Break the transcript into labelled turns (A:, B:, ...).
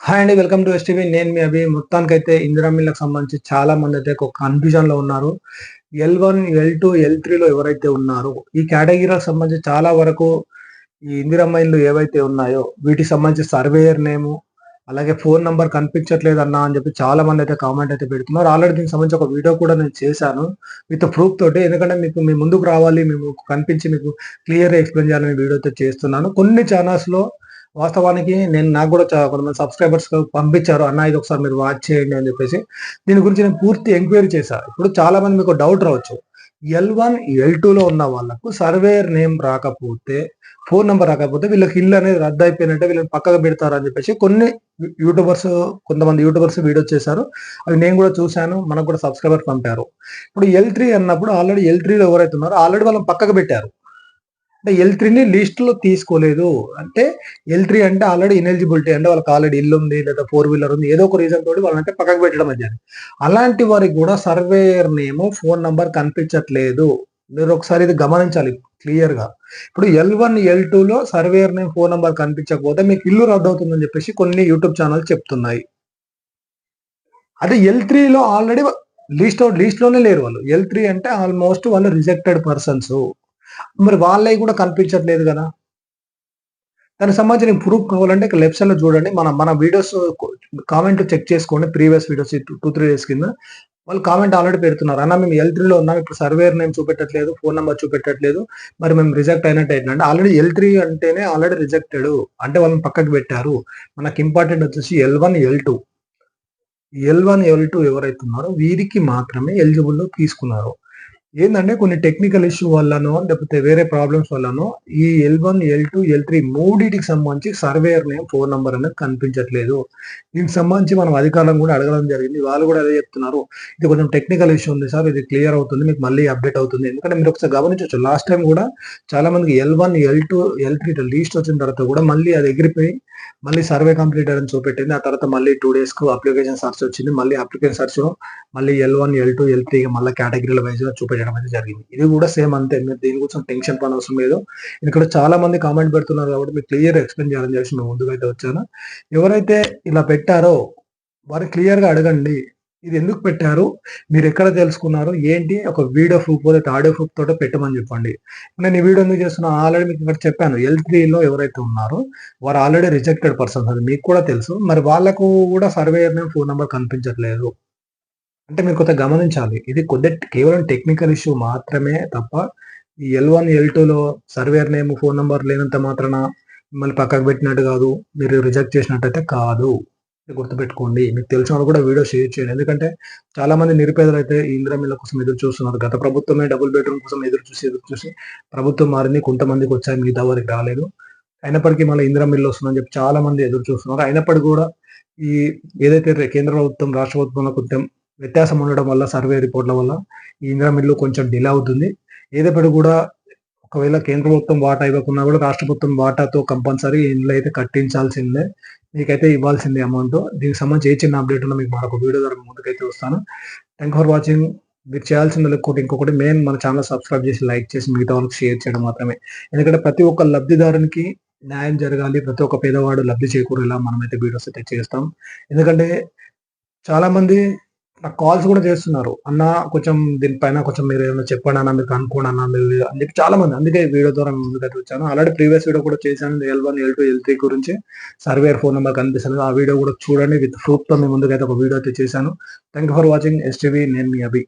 A: Hi అండి. Welcome to STV. నేను మీ అభి. మొత్తానికైతే ఇందిరా మిల్‌లకు సంబంధించి చాలా మందైతే ఒక కన్‌ఫ్యూజన్‌లో ఉన్నారు. ఎల్1, ఎల్2, ఎల్3లో ఎవరైతే ఉన్నారో ఈ కేటగిరీలకు సంబంధించి చాలా వరకు ఈ ఇందిరమ్మ ఇల్లు ఏవైతే ఉన్నాయో వీటికి సంబంధించి సర్వేయర్ నేము, అలాగే ఫోను నంబర్ కనిపించట్లేదన్నా అని చెప్పి చాలా మందైతే కామెంట్ అయితే పెడుతున్నారు. ఆల్రెడీ దీనికి సంబంధించి ఒక వీడియో కూడా నేను చేశాను. విత్ ప్రూఫ్ తోటి. ఎందుకంటే మీ ముందుకు రావాలి, మేము కనిపించి మీకు క్లియర్‌గా ఎక్స్‌ప్లెయిన్ చేయాలని వీడియో అయితే చేస్తున్నాను. కొన్ని ఛానల్స్‌లో వాస్తవానికి నాకు గూడా కొంతమంది సబ్‌స్క్రైబర్స్ పంపించారు. అన్న ఇది ఒకసారి మీరు వాచ్ చేయండి అని జెప్పేసి. దీని గురించి నేను పూర్తి ఎంక్వైరీ చేశా. ఇప్పుడు చాలా మంది మీకు డౌట్ రావచ్చు. ఎల్1, ఎల్2లో ఉన్న వాళ్ళకు సర్వేయర్ నేమ్ రాకపోతే, ఫోను నంబర్ రాకపోతే వీళ్ళకి ఇల్లు అనేది రద్దయిపోయినట్టే, వీళ్ళని పక్కకు పెడతారు అని జెప్పేసి కొన్ని కొంతమంది యూట్యూబర్స్ వీడియోస్ చేశారు. అవి నేను గూడా చూసాను. మనకు కూడా సబ్‌స్క్రైబర్స్ పంపారు. ఇప్పుడు ఎల్3 అన్నప్పుడు ఆల్రెడీ ఎల్3లో ఎవరైతే ఉన్నారో ఆల్రెడీ వాళ్ళని పక్కకు పెట్టారు. అంటే ఎల్3ని లిస్ట్‌లో తీసుకోలేదు. అంటే ఎల్3 అంటే ఆల్రెడీ ఇనెలిజిబిలిటీ అంటే వాళ్ళకి ఆల్రెడీ ఇల్లుంది లేదా ఫోర్ వీలర్ ఉంది. ఏదో ఒక రీజన్ తోటి వాళ్ళనంటే పక్కకు పెట్టడం అది జరిగింది. అలాంటి వారికి గూడా సర్వేయర్ నేము, ఫోను నంబర్ కనిపించట్లేదు. మీరొకసారి ఇది గమనించాలి క్లియర్‌గా. ఇప్పుడు ఎల్1, ఎల్2లో సర్వేయర్ నేమ్, ఫోను నంబర్ కనిపించకపోతే మీకు ఇల్లు రద్దవుతుందని చెప్పేసి కొన్ని యూట్యూబ్ ఛానెల్స్ చెప్తున్నాయి. అదే ఎల్3లో ఆల్రెడీ లిస్ట్‌లోనే లేరు వాళ్ళు. ఎల్3 అంటే ఆల్‌మోస్ట్ వాళ్ళు రిజెక్టెడ్ పర్సన్స్. మరి వాళ్ళయి గూడా కనిపించట్లేదు గదా! దానికి సంబంధించిన ప్రూఫ్ కావాలంటే ఇక్కడ లెఫ్ట్ సైడ్‌లో చూడండి. మన మన వీడియోస్ కామెంట్ చెక్ చేసుకోండి. ప్రీవియస్ వీడియోస్ 3 డేస్ కింద. వాళ్ళు కామెంట్ ఆల్రెడీ పెడుతున్నారు. అన్న మేము ఎల్3లో ఉన్నాం. ఇప్పుడు సర్వేయర్ నేమ్ చూపెట్టట్లేదు. ఫోను నంబర్ చూపెట్టట్లేదు. మరి మేము రిజెక్ట్ అయినట్టు ఏంటంటే ఆల్రెడీ ఎల్3 అంటేనే ఆల్రెడీ రిజెక్టెడ్. అంటే వాళ్ళని పక్కకు పెట్టారు. మనకి ఇంపార్టెంట్ వచ్చేసి ఎల్1, ఎల్2. ఎల్1, ఎల్2 ఎవరైతే ఉన్నారో వీరికి మాత్రమే ఎలిజిబుల్‌లో తీసుకున్నారు. ఏందంటే కొన్ని టెక్నికల్ ఇష్యూ వల్లనో, లేకపోతే వేరే ప్రాబ్లమ్స్ వల్లనో ఈ ఎల్1, ఎల్2, ఎల్3 మూడిటికి సంబంధించి సర్వేయర్ నేమ్, ఫోను నంబర్ అనేది కనిపించట్లేదు. దీనికి సంబంధించి మనం అధికారులను కూడా అడగడం జరిగింది. వాళ్ళు కూడా అదే చెప్తున్నారు. ఇది కొంచెం టెక్నికల్ ఇష్యూ ఉంది సార్. ఇది క్లియర్ అవుతుంది. మీకు మళ్ళీ అప్‌డేట్ అవుతుంది. ఎందుకంటే మీరు ఒకసారి గమనించొచ్చు. లాస్ట్ టైమ్ కూడా చాలా మందికి ఎల్1, ఎల్2, ఎల్3 లిస్ట్ వచ్చిన తర్వాత కూడా మళ్ళీ అది ఎగిరిపోయి మళ్ళీ సర్వే కంప్లీటెడ్ అని చూపెట్టింది. ఆ తర్వాత మళ్ళీ 2 డేస్‌కు అప్లికేషన్ సెర్చ్ వచ్చింది. మళ్ళీ అప్లికేషన్ సెర్చ్‌లో మళ్ళీ ఎల్1, ఎల్2, ఎల్3 మళ్ళా కేటగిరీల వైస్‌గా చూపించడం అయితే జరిగింది. ఇది కూడా సేమ్ అంతే. మీరు దీని కోసం టెన్షన్ పడనవసరం లేదు. ఇక్కడ చాలా మంది కామెంట్ పెడుతున్నారు కాబట్టి మీకు క్లియర్‌గా ఎక్స్‌ప్లెయిన్ చేయాలని చెప్పేసి మేము ముందుకైతే వచ్చాను. ఎవరైతే ఇలా పెట్టారో వారు క్లియర్‌గా అడగండి. ఇది ఎందుకు పెట్టారు? మీరెక్కడ తెలుసుకున్నారు? ఏంటి? ఒక వీడియో ప్రూఫ్ లేకపోతే ఆడియో ప్రూఫ్ తోటో పెట్టమని చెప్పండి. నేను ఈ వీడియో ఎందుకు చేస్తున్నా? ఆల్రెడీ మీకు ఇక్కడ చెప్పాను. ఎల్3లో ఎవరైతే ఉన్నారో వారు ఆల్రెడీ రిజెక్టెడ్ పర్సన్స్ అది మీకు కూడా తెలుసు. మరి వాళ్ళకు కూడా సర్వేయర్ నేమ్, ఫోను నంబర్ కనిపించట్లేదు. అంటే మీరు కొంత గమనించాలి. ఇది కేవలం టెక్నికల్ ఇష్యూ మాత్రమే తప్ప, ఈ ఎల్1, ఎల్2లో సర్వేయర్ నేమ్, ఫోను నంబర్ లేనంత మాత్రాన మిమ్మల్ని పక్కకు పెట్టినట్టు గాదు. మీరు రిజెక్ట్ చేసినట్టయితే కాదు. ఇది గుర్తుపెట్టుకోండి. మీకు తెలిసిన వాళ్ళు కూడా వీడియో షేర్ చేయండి. ఎందుకంటే చాలా మంది నిరుపేదలైతే ఈ ఇందిరా మిల్లుల కోసం ఎదురు చూస్తున్నారు. గత ప్రభుత్వమే డబుల్ బెడ్‌రూమ్ కోసం ఎదురు చూసి ప్రభుత్వం మారింది. కొంతమందికొచ్చాయి. మిగతా వారికి రాలేదు. అయినప్పటికీ మళ్ళీ ఇందిరా మిల్లు వస్తుందని చెప్పి చాలా మంది ఎదురు చూస్తున్నారు. అయినప్పటికి గూడా ఈ ఏదైతే కేంద్ర ప్రభుత్వం, రాష్ట్ర ప్రభుత్వంలో కొంచెం వ్యత్యాసం ఉండడం వల్ల సర్వే రిపోర్ట్‌ల వల్ల ఈ ఇందిరా మిల్లు కొంచెం డిలే అవుతుంది. ఏదైనప్పటికి గూడా ఒకవేళ కేంద్ర ప్రభుత్వం వాటా ఇవ్వకున్నా గూడా రాష్ట్ర ప్రభుత్వం వాటాతో కంపల్సరీ ఇండ్లయితే కట్టించాల్సిందే. మీకైతే ఇవ్వాల్సిందే అమౌంటు. దీనికి సంబంధించి ఏ చిన్న అప్‌డేట్ ఉన్నా మీకు మరొక వీడియో ద్వారా మీ ముందుకైతే వస్తాను. Thank you for watching. మీరు చేయాల్సిందల్లా ఇంకొకటి మెయిన్ మన ఛానెల్ సబ్‌స్క్రైబ్ చేసి, లైక్ చేసి మిగతా వాళ్ళకి షేర్ చేయడం మాత్రమే. ఎందుకంటే ప్రతి ఒక్క లబ్ధిదారునికి న్యాయం జరగాలి. ప్రతి ఒక్క పేదవాడు లబ్ధి చేకూరేలా మనమైతే వీడియోస్ అయితే చేస్తాం. ఎందుకంటే చాలా మంది నాకు కాల్స్ కూడా చేస్తున్నారు. "అన్న కొంచెం దీనిపైన కొంచెం మీరేమైనా చెప్పండి అన్న. మీరు కనుక్కోండి అన్న మీరు" అని చెప్పి చాలా మంది. అందుకే ఈ వీడియో ద్వారా మీ ముందుకైతే వచ్చాను. ఆల్రెడీ ప్రీవియస్ వీడియో కూడా చేశాను. ఎల్1, ఎల్2, ఎల్3 గురించి సర్వేయర్ ఫోన్ నంబర్ కనిపిస్తలేదు. ఆ వీడియో కూడా చూడండి. విత్ ప్రూఫ్‌తో మీ ముందుకైతే ఒక వీడియో అయితే చేశాను. Thank you for watching STV. నేను మీ అభి.